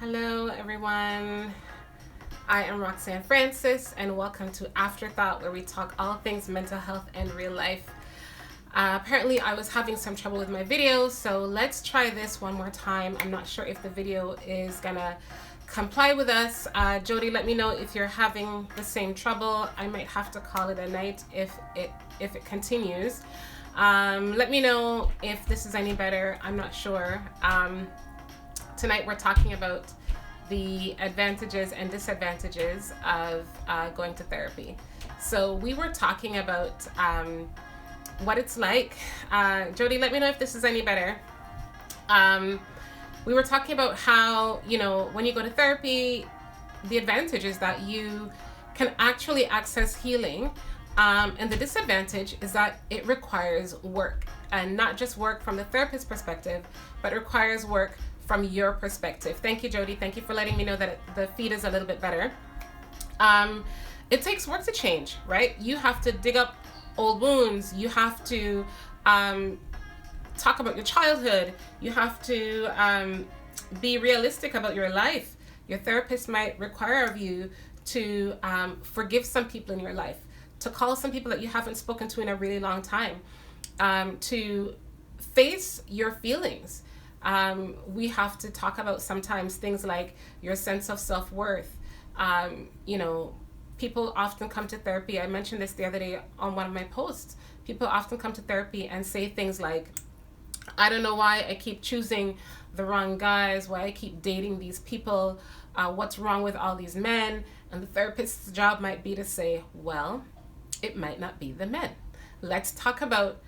Hello, everyone. I am Roxanne Francis, and welcome to Afterthought, where we talk all things mental health and real life. Apparently, I was having some trouble with my videos, so let's try this one more time. I'm not sure if the video is gonna comply with us. Jody, let me know if you're having the same trouble. I might have to call it a night if it continues. Let me know if this is any better. I'm not sure. Tonight we're talking about the advantages and disadvantages of going to therapy. So we were talking about what it's like. Jody, let me know if this is any better. We were talking about how, when you go to therapy, the advantage is that you can actually access healing. And the disadvantage is that it requires work, and not just work from the therapist's perspective, but it requires work from your perspective. Thank you, Jody. Thank you for letting me know that the feed is a little bit better. It takes work to change, right? You have to dig up old wounds. You have to talk about your childhood. You have to be realistic about your life. Your therapist might require of you to forgive some people in your life, to call some people that you haven't spoken to in a really long time, to face your feelings. We have to talk about sometimes things like your sense of self-worth. People often come to therapy. I mentioned this the other day on one of my posts. People often come to therapy and say things like, I don't know why I keep choosing the wrong guys, why I keep dating these people, what's wrong with all these men? And the therapist's job might be to say, well, it might not be the men. Let's talk about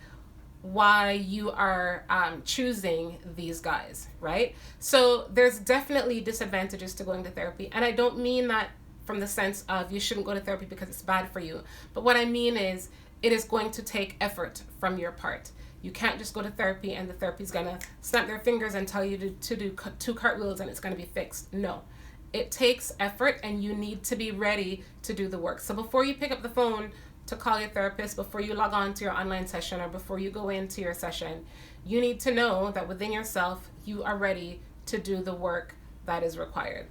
why you are choosing these guys, right? So there's definitely disadvantages to going to therapy. And I don't mean that from the sense of you shouldn't go to therapy because it's bad for you. But what I mean is it is going to take effort from your part. You can't just go to therapy and the therapy's gonna snap their fingers and tell you to do 2 cartwheels and it's gonna be fixed. No, it takes effort and you need to be ready to do the work. So before you pick up the phone to call your therapist, before you log on to your online session, or before you go into your session, you need to know that within yourself, you are ready to do the work that is required.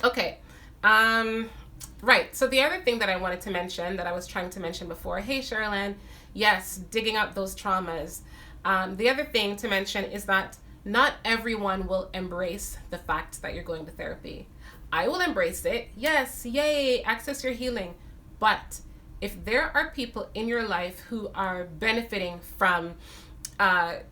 Okay, right. So the other thing that I wanted to mention, that I was trying to mention before, hey Sherilyn, yes, digging up those traumas. The other thing to mention is that not everyone will embrace the fact that you're going to therapy. I will embrace it. Yes, yay, access your healing. But if there are people in your life who are benefiting from the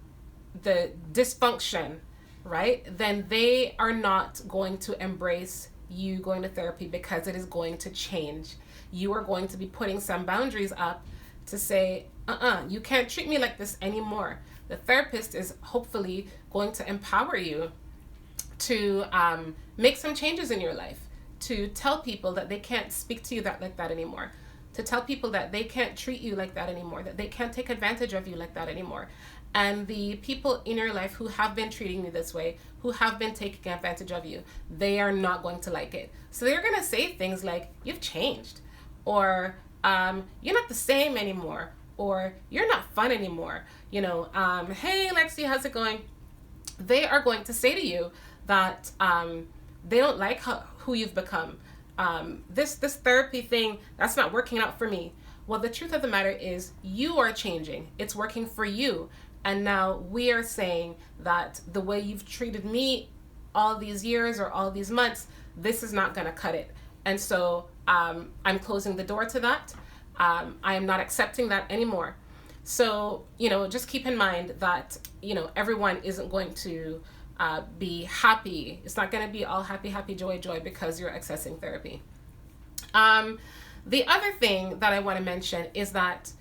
dysfunction, right, then they are not going to embrace you going to therapy because it is going to change. You are going to be putting some boundaries up to say, you can't treat me like this anymore. The therapist is hopefully going to empower you to make some changes in your life, to tell people that they can't speak to you like that anymore, to tell people that they can't treat you like that anymore, that they can't take advantage of you like that anymore. And the people in your life who have been treating you this way, who have been taking advantage of you, they are not going to like it. So they're going to say things like, you've changed, or you're not the same anymore, or you're not fun anymore. Hey, Lexi, how's it going? They are going to say to you that they don't like who you've become. This therapy thing, that's not working out for me. Well, the truth of the matter is you are changing. It's working for you. And now we are saying that the way you've treated me all these years or all these months, this is not going to cut it. And so I'm closing the door to that. I am not accepting that anymore. So, just keep in mind that, everyone isn't going to be happy. It's not going to be all happy, happy, joy, joy because you're accessing therapy. The other thing that I want to mention is that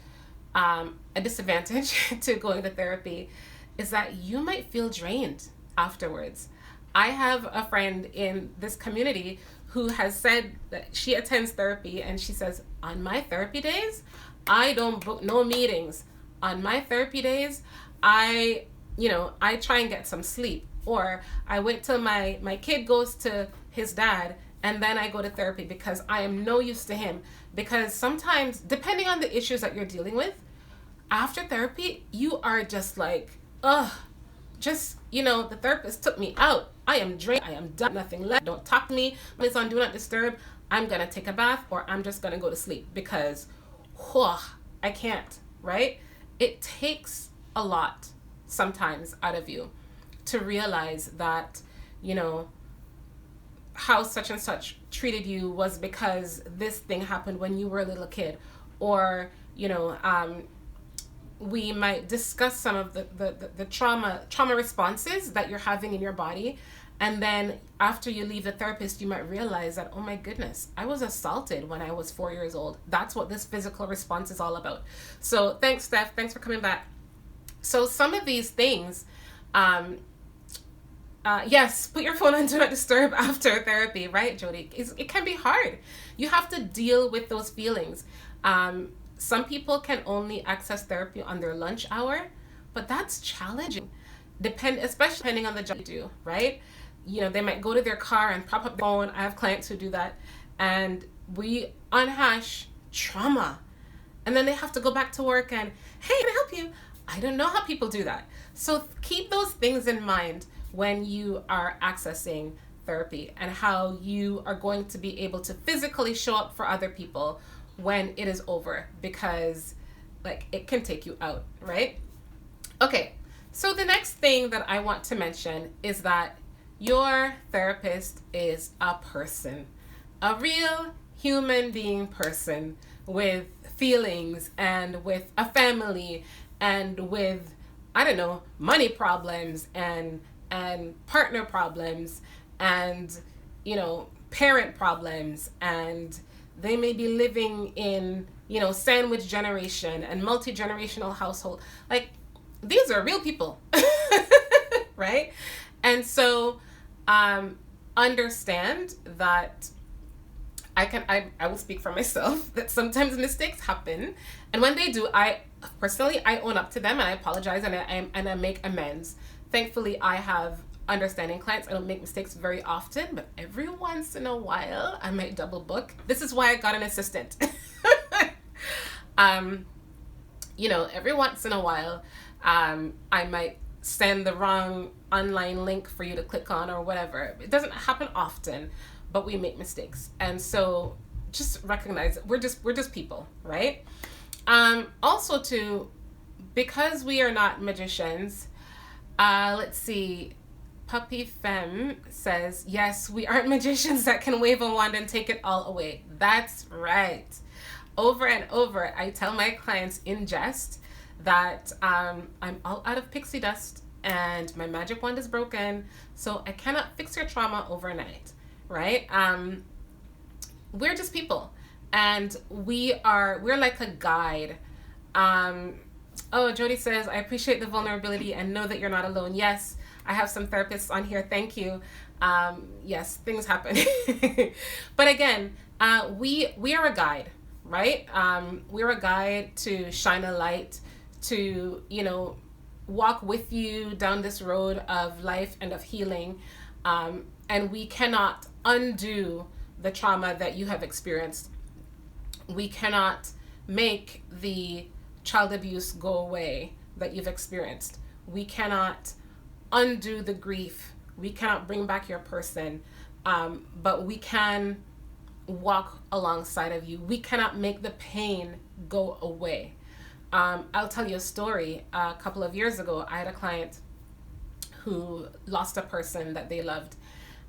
a disadvantage to going to therapy is that you might feel drained afterwards. I have a friend in this community who has said that she attends therapy and she says, on my therapy days, I don't book no meetings. On my therapy days, I try and get some sleep, or I wait till my kid goes to his dad and then I go to therapy because I am no use to him. Because sometimes, depending on the issues that you're dealing with, after therapy, you are just like, the therapist took me out. I am drained. I am done. Nothing left. Don't talk to me. When it's on Do Not Disturb, I'm going to take a bath or I'm just going to go to sleep because I can't, right? It takes a lot sometimes out of you to realize that, you know, how such and such treated you was because this thing happened when you were a little kid. Or, you know, we might discuss some of the trauma responses that you're having in your body. And then after you leave the therapist, you might realize that, oh my goodness, I was assaulted when I was 4 years old. That's what this physical response is all about. So thanks, Steph. Thanks for coming back. So some of these things, yes, put your phone on Do Not Disturb after therapy, right, Jody? It can be hard. You have to deal with those feelings. Some people can only access therapy on their lunch hour, but that's challenging. Especially depending on the job you do, right? You know, they might go to their car and prop up their phone. I have clients who do that, and we unhash trauma, and then they have to go back to work and, hey, can I help you? I don't know how people do that. So keep those things in mind when you are accessing therapy and how you are going to be able to physically show up for other people when it is over, because like it can take you out, right? Okay, so the next thing that I want to mention is that your therapist is a person, a real human being person with feelings and with a family and with, I don't know, money problems and partner problems and, you know, parent problems, and they may be living in, you know, sandwich generation and multi-generational household. Like, these are real people, right? And so understand that I will speak for myself, that sometimes mistakes happen, and when they do, I own up to them and I apologize and I make amends. Thankfully, I have understanding clients. I don't make mistakes very often, but every once in a while I might double book. This is why I got an assistant. You know, every once in a while I might send the wrong online link for you to click on or whatever. It doesn't happen often, but we make mistakes. And so just recognize we're just people, right? Also too, because we are not magicians, let's see, Puppy Femme says, yes, we aren't magicians that can wave a wand and take it all away. That's right. Over and over, I tell my clients in jest that I'm all out of pixie dust and my magic wand is broken, so I cannot fix your trauma overnight, right? We're just people, and we're like a guide. Oh, Jody says, I appreciate the vulnerability and know that you're not alone. Yes, I have some therapists on here. Thank you. Yes, things happen. But again, we are a guide, right? We're a guide to shine a light, to, you know, walk with you down this road of life and of healing. And we cannot undo the trauma that you have experienced. We cannot make the child abuse go away that you've experienced. We cannot undo the grief. We cannot bring back your person, but we can walk alongside of you. We cannot make the pain go away. I'll tell you a story. A couple of years ago, I had a client who lost a person that they loved,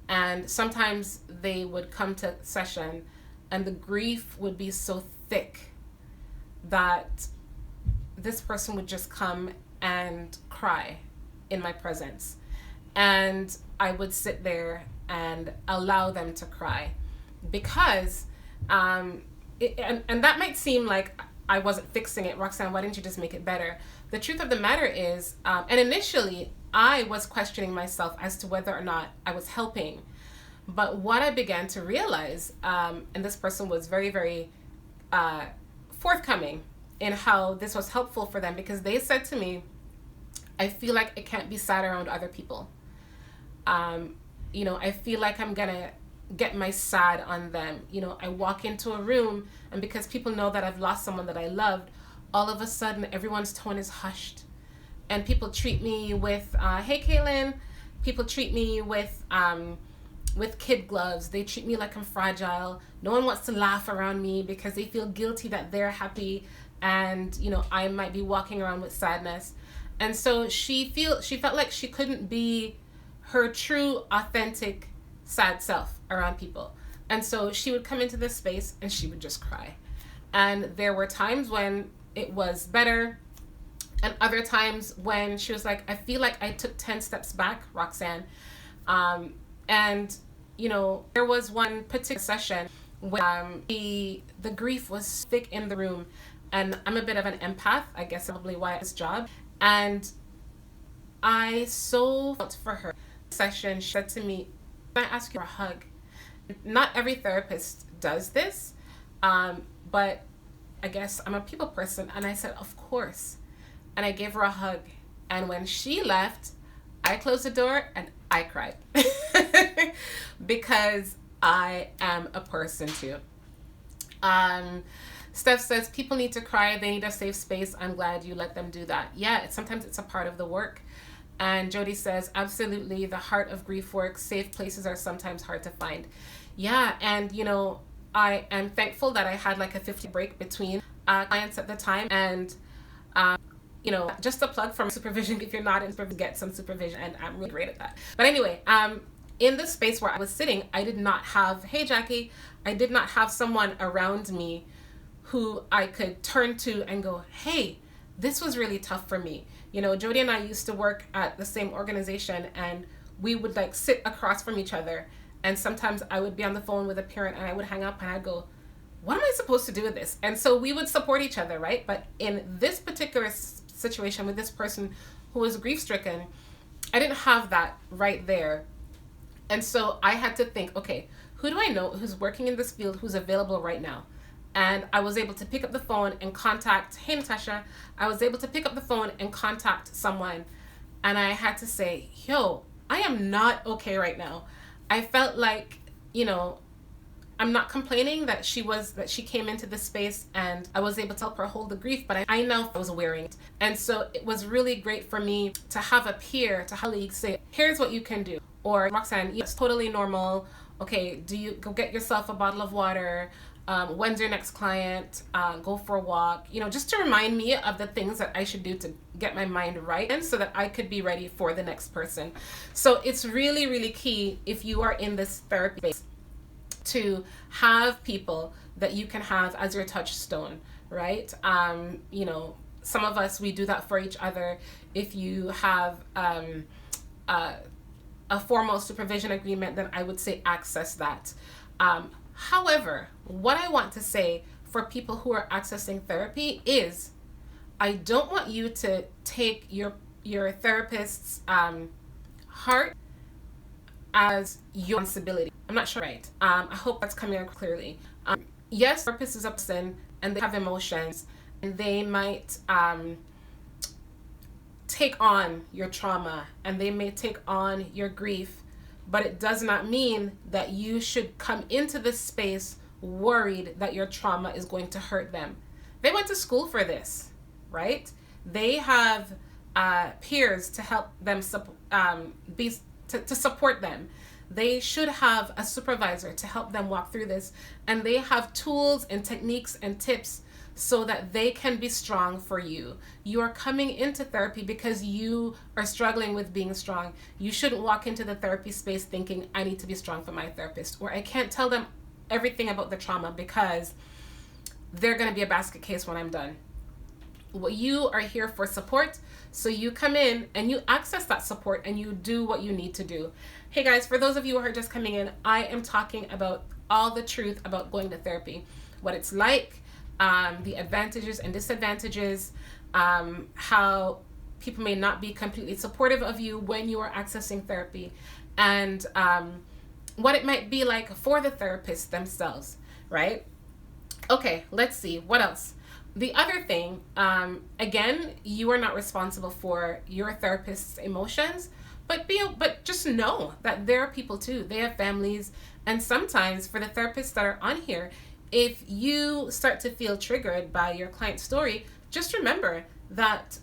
and sometimes they would come to session and the grief would be so thick that this person would just come and cry in my presence, and I would sit there and allow them to cry, because and that might seem like I wasn't fixing it. Roxanne, why didn't you just make it better? The truth of the matter is, and initially I was questioning myself as to whether or not I was helping, but what I began to realize, and this person was very, very forthcoming in how this was helpful for them, because they said to me, I feel like I can't be sad around other people. You know, I feel like I'm gonna get my sad on them. You know, I walk into a room, and because people know that I've lost someone that I loved, all of a sudden everyone's tone is hushed, and people treat me with, hey Kaylin, People treat me with kid gloves. They treat me like I'm fragile. No one wants to laugh around me because they feel guilty that they're happy, and I might be walking around with sadness. And so she felt like she couldn't be her true, authentic, sad self around people. And so she would come into this space and she would just cry. And there were times when it was better, and other times when she was like, I feel like I took 10 steps back, Roxanne. And there was one particular session when the grief was thick in the room, and I'm a bit of an empath, I guess probably why it's job. And I so felt for her. Session, she said to me, can I ask you for a hug? Not every therapist does this, but I guess I'm a people person, and I said, of course. And I gave her a hug. And when she left, I closed the door and I cried because I am a person too. Steph says, people need to cry. They need a safe space. I'm glad you let them do that. Yeah, sometimes it's a part of the work. And Jody says, absolutely, the heart of grief work. Safe places are sometimes hard to find. Yeah, and I am thankful that I had like a 50 break between clients at the time. And just a plug from supervision. If you're not in supervision, get some supervision, and I'm really great at that. But anyway, in the space where I was sitting, I did not have, hey Jackie, I did not have someone around me who I could turn to and go, hey, this was really tough for me. Jody and I used to work at the same organization, and we would like sit across from each other. And sometimes I would be on the phone with a parent and I would hang up and I'd go, what am I supposed to do with this? And so we would support each other, right? But in this particular situation with this person who was grief stricken, I didn't have that right there. And so I had to think, okay, who do I know who's working in this field, who's available right now? And I was able to pick up the phone and contact, hey Natasha, I was able to pick up the phone and contact someone. And I had to say, yo, I am not okay right now. I felt like, I'm not complaining that she came into this space and I was able to help her hold the grief, but I know I was wearing it. And so it was really great for me to have a peer, to have a colleague say, here's what you can do. Or Roxanne, it's totally normal. Okay, do you go get yourself a bottle of water? When's your next client? Go for a walk. Just to remind me of the things that I should do to get my mind right, and so that I could be ready for the next person. So it's really, really key if you are in this therapy space to have people that you can have as your touchstone, right? Some of us, we do that for each other. If you have a formal supervision agreement, then I would say access that. However, what I want to say for people who are accessing therapy is, I don't want you to take your therapist's heart as your responsibility. I'm not sure, right? I hope that's coming out clearly. Yes, therapist is a person and they have emotions, and they might take on your trauma and they may take on your grief, but it does not mean that you should come into this space worried that your trauma is going to hurt them. They went to school for this, right? They have peers to help them to support them. They should have a supervisor to help them walk through this, and they have tools and techniques and tips so that they can be strong for you. You are coming into therapy because you are struggling with being strong. You shouldn't walk into the therapy space thinking, I need to be strong for my therapist, or I can't tell them everything about the trauma because they're going to be a basket case when I'm done. Well, you are here for support, so you come in and you access that support and you do what you need to do. Hey guys, for those of you who are just coming in, I am talking about all the truth about going to therapy, what it's like, the advantages and disadvantages, how people may not be completely supportive of you when you are accessing therapy, and what it might be like for the therapists themselves, right? Okay, let's see, what else? The other thing, again, you are not responsible for your therapist's emotions, but just know that there are people too. They have families, and sometimes for the therapists that are on here, if you start to feel triggered by your client's story, just remember that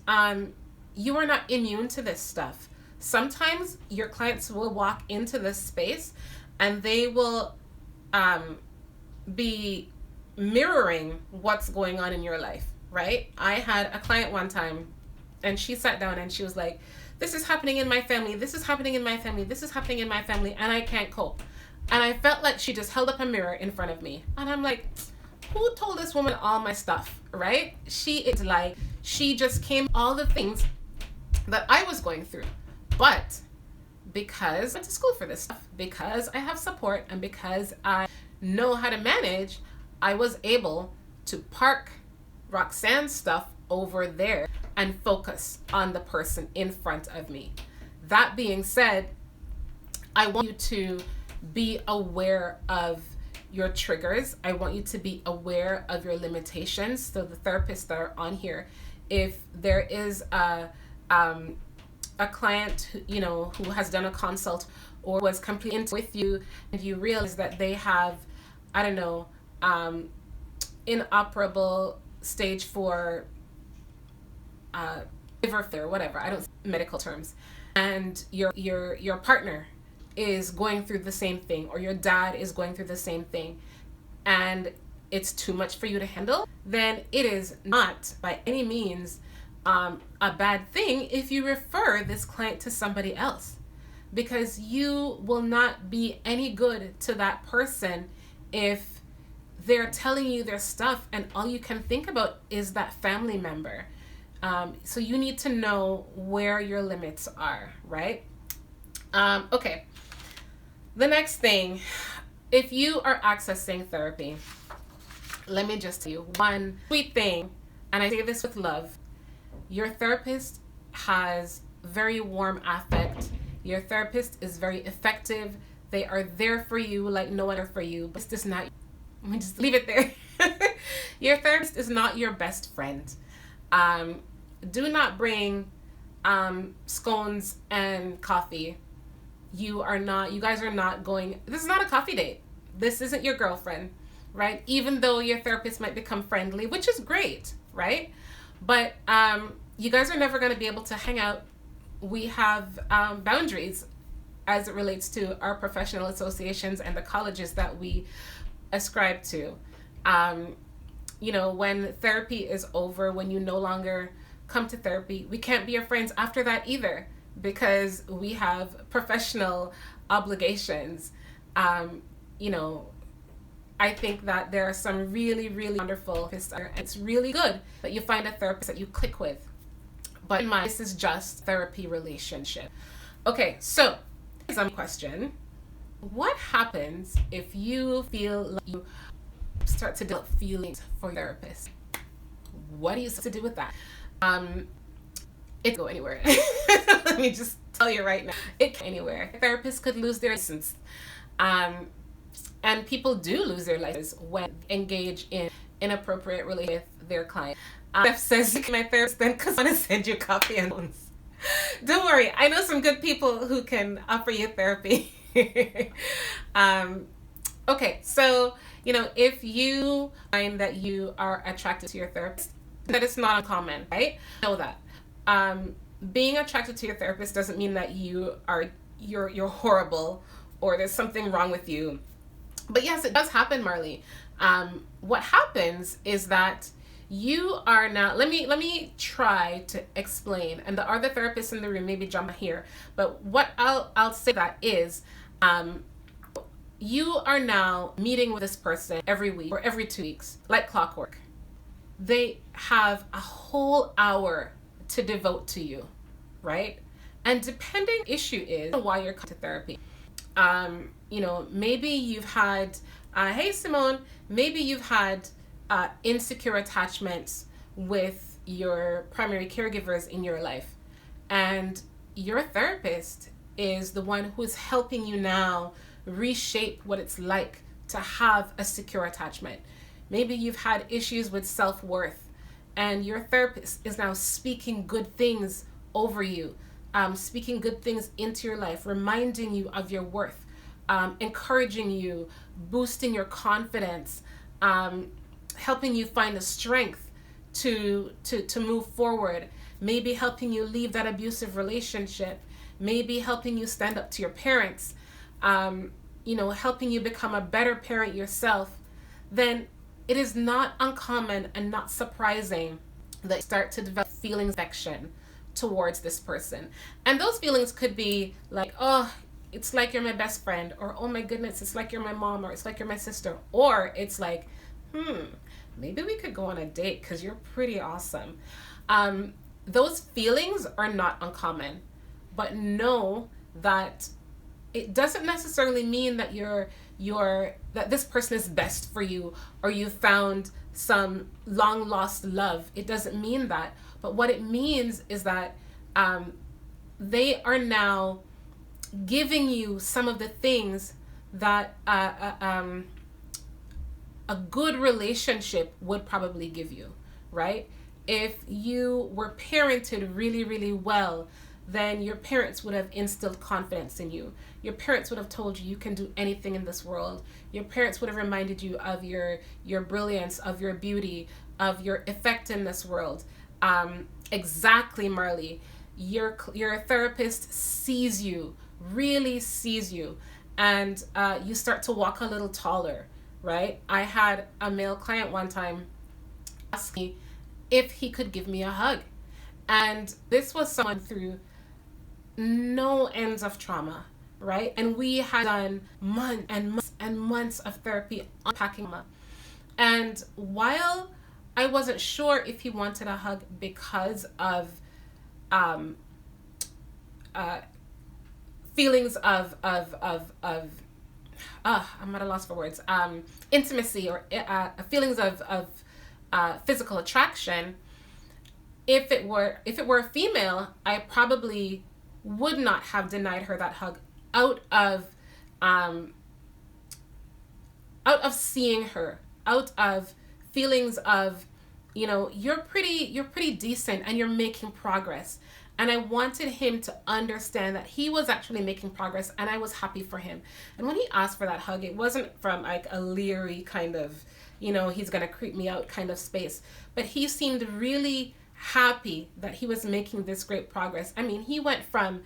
you are not immune to this stuff. sometimes your clients will walk into this space and they will be mirroring what's going on in your life, right? I had a client one time and she sat down and she was like, this is happening in my family, this is happening in my family, this is happening in my family, and I can't cope. And I felt like she just held up a mirror in front of me. And I'm like, who told this woman all my stuff, right? She is like, she just came all the things that I was going through. But because I went to school for this stuff, because I have support, and because I know how to manage, I was able to park Roxanne's stuff over there and focus on the person in front of me. That being said, I want you to be aware of your triggers. I want you to be aware of your limitations. So the therapists that are on here, if there is a client who has done a consult or was completely into with you, and you realize that they have, I don't know, inoperable stage 4 liver failure, whatever, I don't medical terms, and your partner is going through the same thing, or your dad is going through the same thing, and it's too much for you to handle, then it is not by any means a bad thing if you refer this client to somebody else, because you will not be any good to that person if they're telling you their stuff and all you can think about is that family member. So you need to know where your limits are, right? Okay. The next thing, if you are accessing therapy, let me just tell you one sweet thing, and I say this with love. Your therapist has very warm affect. Your therapist is very effective. They are there for you like no one for you. But it's just not, let me just leave it there. Your therapist is not your best friend. Do not bring scones and coffee. You guys are not going, this is not a coffee date. This isn't your girlfriend, right? Even though your therapist might become friendly, which is great, right? But you guys are never going to be able to hang out. We have boundaries as it relates to our professional associations and the colleges that we ascribe to. When therapy is over, when you no longer come to therapy, we can't be your friends after that either, because we have professional obligations. I think that there are some really, really wonderful therapists. It's really good that you find a therapist that you click with. But in my, this is just therapy relationship. Okay, so here's a question. What happens if you feel like you start to develop feelings for your therapist? What do you have to do with that? It go anywhere. Let me just tell you right now. It can anywhere. Therapists could lose their license. And people do lose their license when engage in inappropriate relationship with their client. Steph says, my therapist then because I want to send you coffee and loans. Don't worry, I know some good people who can offer you therapy. Okay, so, if you find that you are attracted to your therapist, that is not uncommon, right? Know that. Being attracted to your therapist doesn't mean that you're horrible or there's something wrong with you. But yes, it does happen, Marley. What happens is that you are now, let me try to explain, and the other therapists in the room maybe jump here, but what I'll say that is, you are now meeting with this person every week or every 2 weeks, like clockwork. They have a whole hour to devote to you, right? And depending issue is why you're coming to therapy. Maybe you've had, hey Simone, maybe you've had insecure attachments with your primary caregivers in your life, and your therapist is the one who's helping you now reshape what it's like to have a secure attachment. Maybe you've had issues with self-worth, and your therapist is now speaking good things over you, speaking good things into your life, reminding you of your worth, encouraging you, boosting your confidence, helping you find the strength to move forward, maybe helping you leave that abusive relationship, maybe helping you stand up to your parents, helping you become a better parent yourself, then it is not uncommon and not surprising that you start to develop feelings of affection towards this person. And those feelings could be like, oh, it's like you're my best friend, or oh my goodness, it's like you're my mom, or it's like you're my sister, or it's like, maybe we could go on a date because you're pretty awesome. Those feelings are not uncommon, but know that it doesn't necessarily mean that that this person is best for you, or you found some long lost love. It doesn't mean that. But what it means is that they are now giving you some of the things that a good relationship would probably give you, right? If you were parented really, really well, then your parents would have instilled confidence in you. Your parents would have told you you can do anything in this world. Your parents would have reminded you of your brilliance, of your beauty, of your effect in this world. Exactly, Marley. Your therapist sees you, really sees you, and you start to walk a little taller, right? I had a male client one time ask me if he could give me a hug. And this was someone through no ends of trauma, right? And we had done months and months and months of therapy unpacking trauma. And while I wasn't sure if he wanted a hug because of feelings of I'm at a loss for words, intimacy, or feelings of physical attraction, if it were a female, I probably would not have denied her that hug out of seeing her, out of feelings of, you're pretty decent and you're making progress. And I wanted him to understand that he was actually making progress, and I was happy for him. And when he asked for that hug, it wasn't from like a leery kind of, he's gonna creep me out kind of space, but he seemed really happy that he was making this great progress. I mean, he went from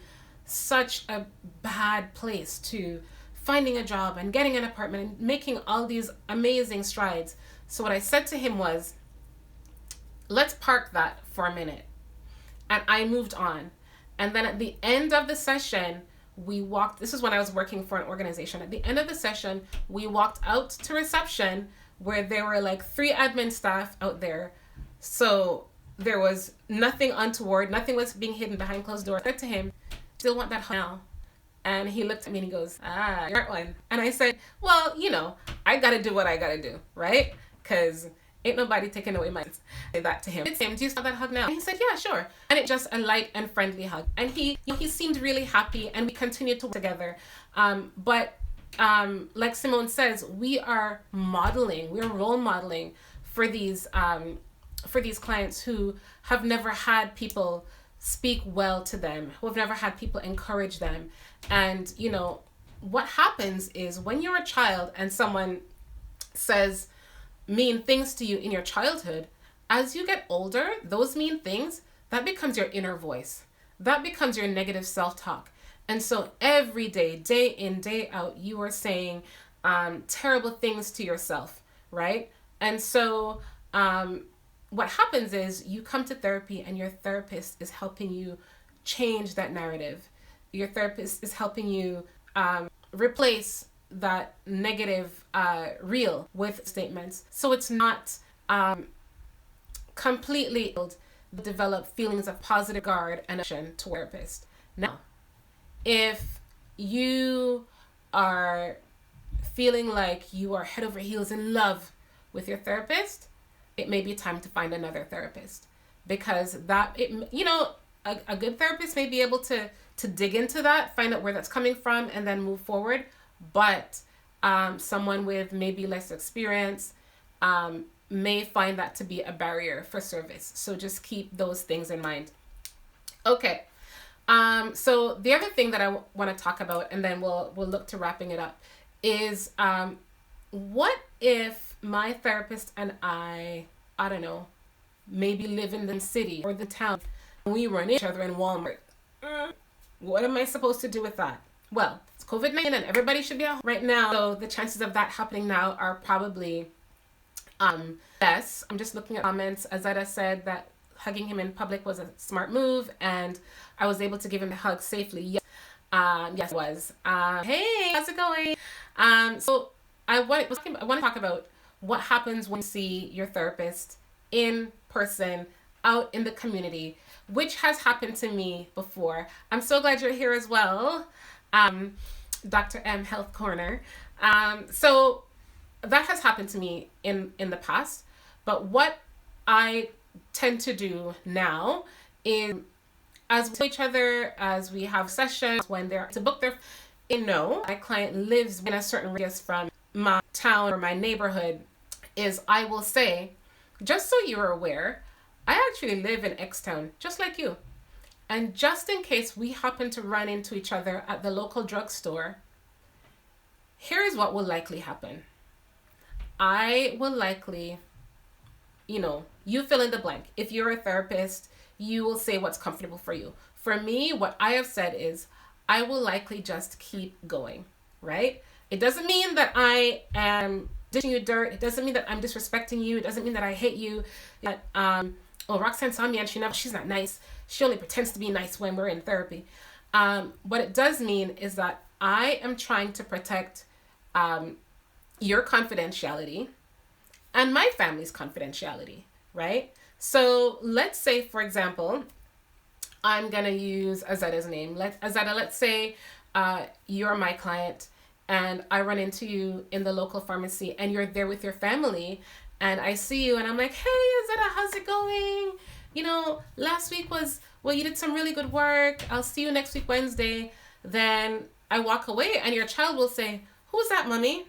such a bad place to finding a job and getting an apartment and making all these amazing strides. So what I said to him was, let's park that for a minute. And I moved on. And then at the end of the session, this is when I was working for an organization. At the end of the session, we walked out to reception, where there were like 3 admin staff out there. So there was nothing untoward, nothing was being hidden behind closed doors. I said to him, still want that hug now? And he looked at me and he goes, you're one. And I said, well, I gotta do what I gotta do, right? Because ain't nobody taking away my say that to him. It's him, do you want that hug now? And he said, yeah, sure. And it's just a light and friendly hug. And he seemed really happy, and we continued to work together. But like Simone says, we're role modeling for these clients who have never had people speak well to them, who have never had people encourage them. And what happens is, when you're a child and someone says mean things to you in your childhood, as you get older, those mean things, that becomes your inner voice. That becomes your negative self-talk. And so every day, day in, day out, you are saying terrible things to yourself, right? And so what happens is, you come to therapy and your therapist is helping you change that narrative. Your therapist is helping you replace that negative reel with statements. So it's not completely develop feelings of positive regard and action to a therapist. Now, if you are feeling like you are head over heels in love with your therapist, it may be time to find another therapist, because a good therapist may be able to dig into that, find out where that's coming from, and then move forward. But someone with maybe less experience may find that to be a barrier for service. So just keep those things in mind. Okay. So the other thing that I want to talk about, and then we'll look to wrapping it up, is what if my therapist and I don't know, maybe live in the city or the town, and we run into each other in Walmart. What am I supposed to do with that? Well, it's COVID-19 and everybody should be out right now. So the chances of that happening now are probably less. I'm just looking at comments. Azada said that hugging him in public was a smart move and I was able to give him a hug safely. Yes, yes, it was. Hey, how's it going? So I want to talk about what happens when you see your therapist in person, out in the community, which has happened to me before. I'm so glad you're here as well, Dr. M Health Corner. So that has happened to me in the past, but what I tend to do now is, as we know each other, as we have sessions, when they're to book their, my client lives in a certain radius from my town or my neighborhood, is I will say, just so you're aware, I actually live in X town, just like you. And just in case we happen to run into each other at the local drugstore, here's what will likely happen. I will likely, you fill in the blank. If you're a therapist, you will say what's comfortable for you. For me, what I have said is, I will likely just keep going, right? It doesn't mean that I am dishing you dirt. It doesn't mean that I'm disrespecting you. It doesn't mean that I hate you. That, Roxanne saw me and she's not nice. She only pretends to be nice when we're in therapy. What it does mean is that I am trying to protect your confidentiality and my family's confidentiality, right? So let's say, for example, I'm going to use Azada's name. Azada, let's say you're my client and I run into you in the local pharmacy and you're there with your family and I see you and I'm like, hey, Azada, how's it going? Last week you did some really good work. I'll see you next week, Wednesday. Then I walk away and your child will say, who's that, mommy?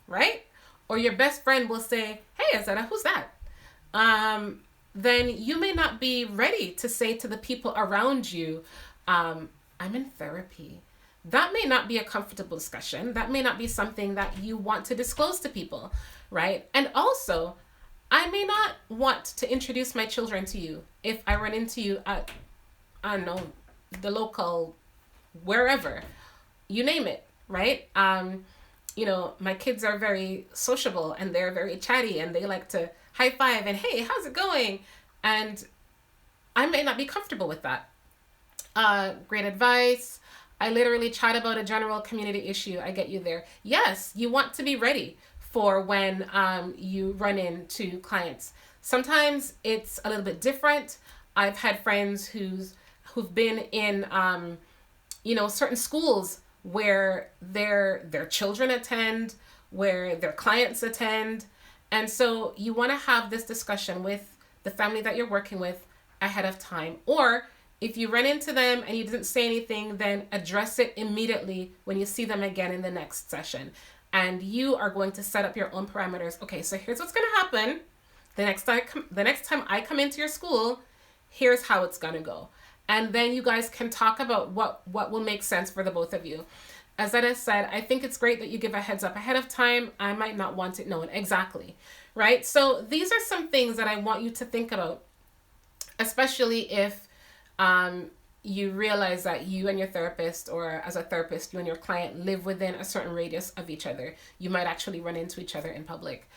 Right? Or your best friend will say, hey, Azada, who's that? Then you may not be ready to say to the people around you, I'm in therapy. That may not be a comfortable discussion. That may not be something that you want to disclose to people, right? And also, I may not want to introduce my children to you if I run into you at, I don't know, the local, wherever, you name it, right? My kids are very sociable and they're very chatty and they like to high five and, hey, how's it going? And I may not be comfortable with that. Great advice. I literally chat about a general community issue. I get you there. Yes, you want to be ready for when you run into clients. Sometimes it's a little bit different. I've had friends who've been in certain schools where their children attend, where their clients attend. And so you want to have this discussion with the family that you're working with ahead of time. Or if you run into them and you didn't say anything, then address it immediately when you see them again in the next session. And you are going to set up your own parameters. Okay, so here's what's going to happen. The next time I come into your school, here's how it's going to go. And then you guys can talk about what will make sense for the both of you. As I said, I think it's great that you give a heads up ahead of time. I might not want it known. Exactly. Right? So these are some things that I want you to think about, especially if you realize that you and your therapist, or as a therapist, you and your client live within a certain radius of each other. You might actually run into each other in public.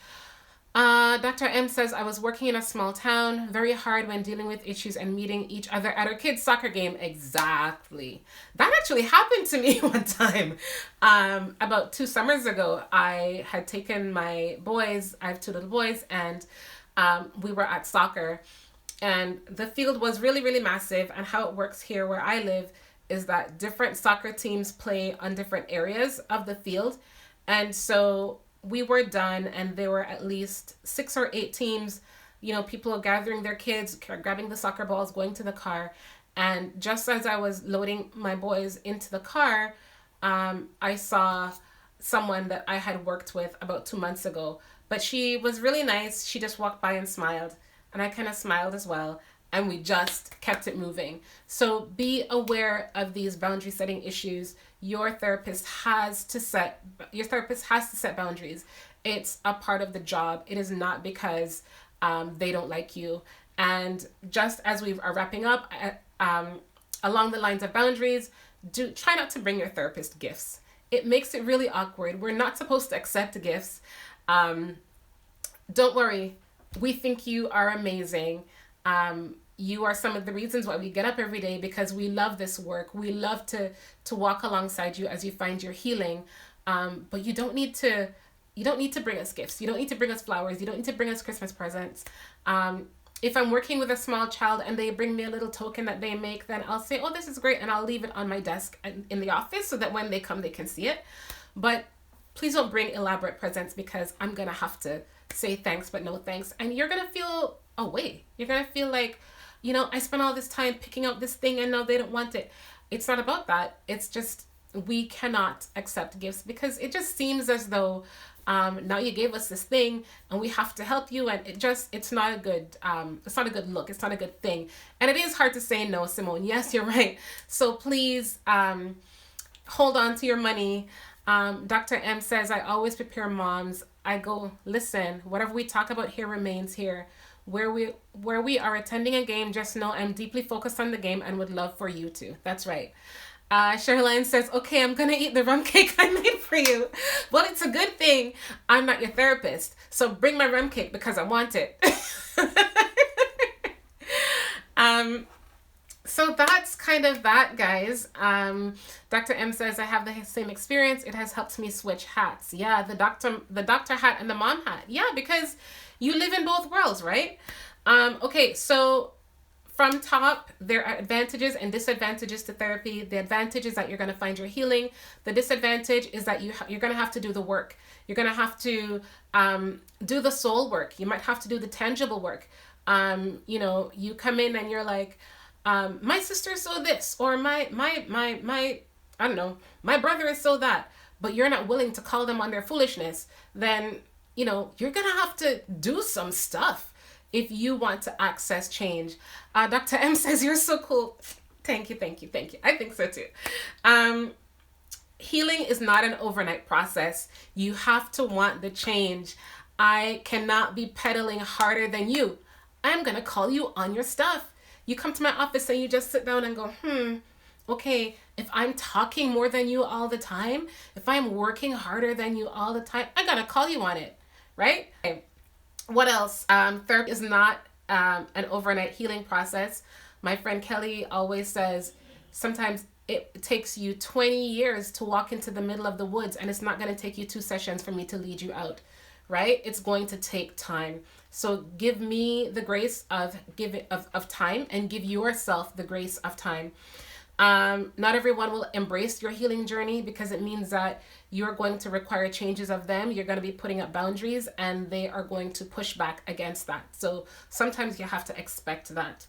Dr. M says, I was working in a small town, very hard when dealing with issues and meeting each other at our kids' soccer game. Exactly. That actually happened to me one time. About 2 summers ago, I had taken my boys, I have 2 little boys, and we were at soccer. And the field was really, really massive. And how it works here where I live is that different soccer teams play on different areas of the field. And so we were done and there were at least 6 or 8 teams, people gathering their kids, grabbing the soccer balls, going to the car. And just as I was loading my boys into the car, I saw someone that I had worked with about 2 months ago. But she was really nice. She just walked by and smiled. And I kind of smiled as well. And we just kept it moving. So be aware of these boundary setting issues. Your therapist has to set boundaries. It's a part of the job. It is not because they don't like you. And just as we are wrapping up, along the lines of boundaries, do try not to bring your therapist gifts. It makes it really awkward. We're not supposed to accept gifts. Don't worry. We think you are amazing. You are some of the reasons why we get up every day, because we love this work. We love to walk alongside you as you find your healing. But you don't need to bring us gifts. You don't need to bring us flowers. You don't need to bring us Christmas presents. If I'm working with a small child and they bring me a little token that they make, then I'll say, oh, this is great. And I'll leave it on my desk in the office so that when they come, they can see it. But please don't bring elaborate presents, because I'm going to have to say thanks, but no thanks. And you're going to feel away. You're going to feel like, I spent all this time picking out this thing and now they don't want it. It's not about that. It's just, we cannot accept gifts, because it just seems as though now you gave us this thing and we have to help you, and it's not a good look. It's not a good thing. And it is hard to say no, Simone. Yes, you're right. So please hold on to your money. Dr. M says, I always prepare moms. I go, listen, whatever we talk about here remains here. Where we are attending a game, just know I'm deeply focused on the game and would love for you to. That's right. Sherline says, okay, I'm going to eat the rum cake I made for you. Well, it's a good thing I'm not your therapist. So bring my rum cake because I want it. So that's kind of that, guys. Dr. M says, I have the same experience. It has helped me switch hats. Yeah, the doctor hat and the mom hat. Yeah, because you live in both worlds, right? Okay, so from top, there are advantages and disadvantages to therapy. The advantage is that you're going to find your healing. The disadvantage is that you're going to have to do the work. You're going to have to do the soul work. You might have to do the tangible work. You come in and you're like, my sister is so this, or my I don't know, my brother is so that, but you're not willing to call them on their foolishness, then, you're going to have to do some stuff if you want to access change. Dr. M says, you're so cool. Thank you. I think so too. Healing is not an overnight process. You have to want the change. I cannot be pedaling harder than you. I'm going to call you on your stuff. You come to my office and you just sit down and go, okay, if I'm talking more than you all the time, if I'm working harder than you all the time, I got to call you on it, right? Okay. What else? Therapy is not an overnight healing process. My friend Kelly always says, sometimes it takes you 20 years to walk into the middle of the woods, and it's not going to take you 2 sessions for me to lead you out, right? It's going to take time. So give me the grace of time, and give yourself the grace of time. Not everyone will embrace your healing journey, because it means that you're going to require changes of them. You're going to be putting up boundaries, and they are going to push back against that. So sometimes you have to expect that.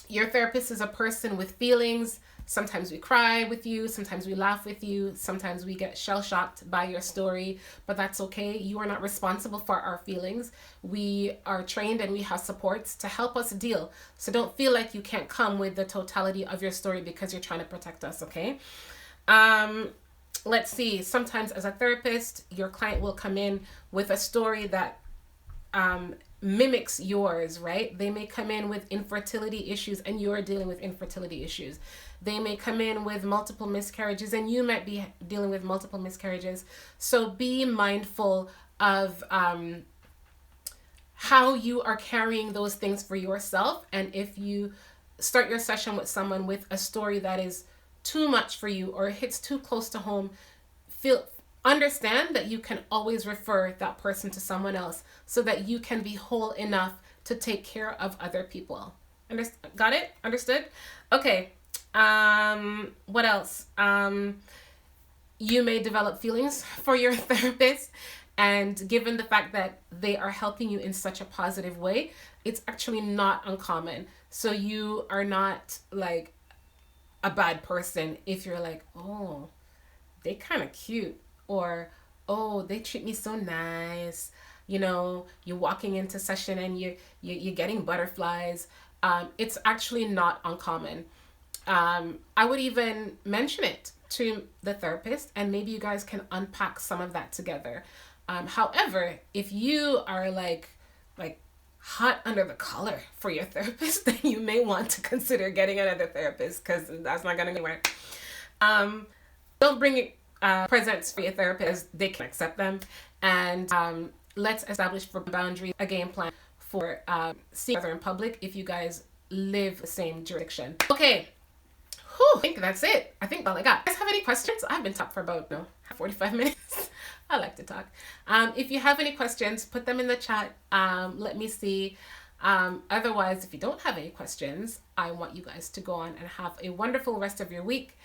Your therapist is a person with feelings. Sometimes we cry with you. Sometimes we laugh with you. Sometimes we get shell-shocked by your story, but that's okay. You are not responsible for our feelings. We are trained and we have supports to help us deal. So don't feel like you can't come with the totality of your story because you're trying to protect us, okay? Let's see. Sometimes as a therapist, your client will come in with a story that mimics yours, right? They may come in with infertility issues and you're dealing with infertility issues. They may come in with multiple miscarriages and you might be dealing with multiple miscarriages. So be mindful of how you are carrying those things for yourself. And if you start your session with someone with a story that is too much for you or hits too close to home, understand that you can always refer that person to someone else so that you can be whole enough to take care of other people. Got it? Understood? Okay. What else? You may develop feelings for your therapist, and given the fact that they are helping you in such a positive way, it's actually not uncommon. So you are not like a bad person if you're like, oh, they kind of cute, or oh, they treat me so nice. You know, you're walking into session and you're getting butterflies. It's actually not uncommon. I would even mention it to the therapist, and maybe you guys can unpack some of that together. However, if you are like hot under the collar for your therapist, then you may want to consider getting another therapist, because that's not going to work. Don't bring presents for your therapist. They can accept them. And let's establish for boundaries a game plan for seeing each other in public if you guys live the same jurisdiction. Okay. Whew, I think that's it. I think all I got. You guys have any questions? I've been talking for about 45 minutes. I like to talk. If you have any questions, put them in the chat. Let me see. Otherwise, if you don't have any questions, I want you guys to go on and have a wonderful rest of your week.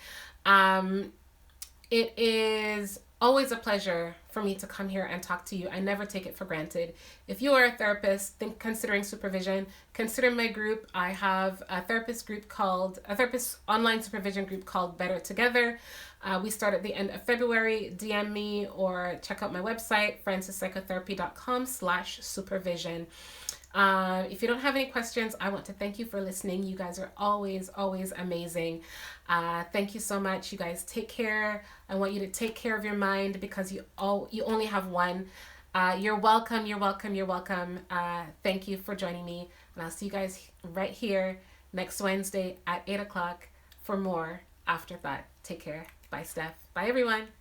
It is always a pleasure for me to come here and talk to you. I never take it for granted. If you are a therapist considering supervision, consider my group. I have a therapist online supervision group called Better Together. We start at the end of February. DM me or check out my website, francispsychotherapy.com/supervision. If you don't have any questions, I want to thank you for listening. You guys are always amazing. Thank you so much. You guys take care. I want you to take care of your mind, because you only have one. You're welcome. Thank you for joining me. And I'll see you guys right here next Wednesday at 8 o'clock for more After Thought. Take care. Bye, Steph. Bye, everyone.